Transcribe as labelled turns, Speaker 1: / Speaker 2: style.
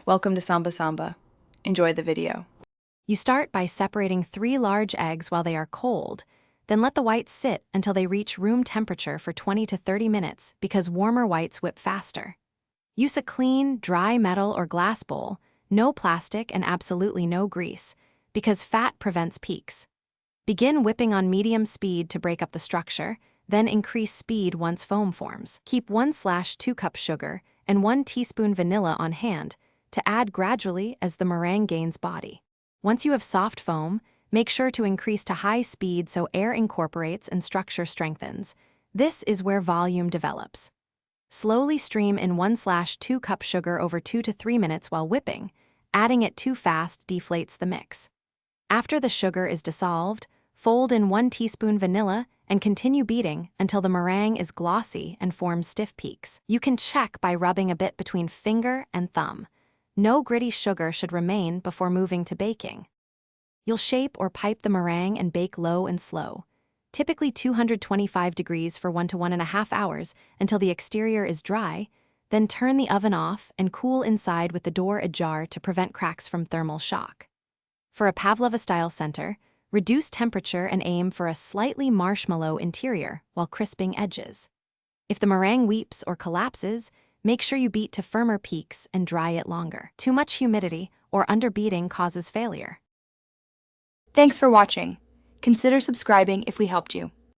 Speaker 1: Welcome to Samba Samba. Enjoy the video.
Speaker 2: You start by separating 3 large eggs while they are cold, then let the whites sit until they reach room temperature for 20 to 30 minutes because warmer whites whip faster. Use a clean, dry metal or glass bowl, no plastic and absolutely no grease, because fat prevents peaks. Begin whipping on medium speed to break up the structure, then increase speed once foam forms. Keep 1/2 cups sugar and 1 teaspoon vanilla on hand to add gradually as the meringue gains body. Once you have soft foam, make sure to increase to high speed so air incorporates and structure strengthens. This is where volume develops. Slowly stream in 1/2 cup sugar over 2 to 3 minutes while whipping. Adding it too fast deflates the mix. After the sugar is dissolved, fold in 1 teaspoon vanilla and continue beating until the meringue is glossy and forms stiff peaks. You can check by rubbing a bit between finger and thumb. No gritty sugar should remain before moving to baking. You'll shape or pipe the meringue and bake low and slow, typically 225 degrees for 1 to 1.5 hours until the exterior is dry, then turn the oven off and cool inside with the door ajar to prevent cracks from thermal shock. For a pavlova-style center, reduce temperature and aim for a slightly marshmallow interior while crisping edges. If the meringue weeps or collapses, make sure you beat to firmer peaks and dry it longer. Too much humidity or underbeating causes failure.
Speaker 3: Thanks for watching. Consider subscribing if we helped you.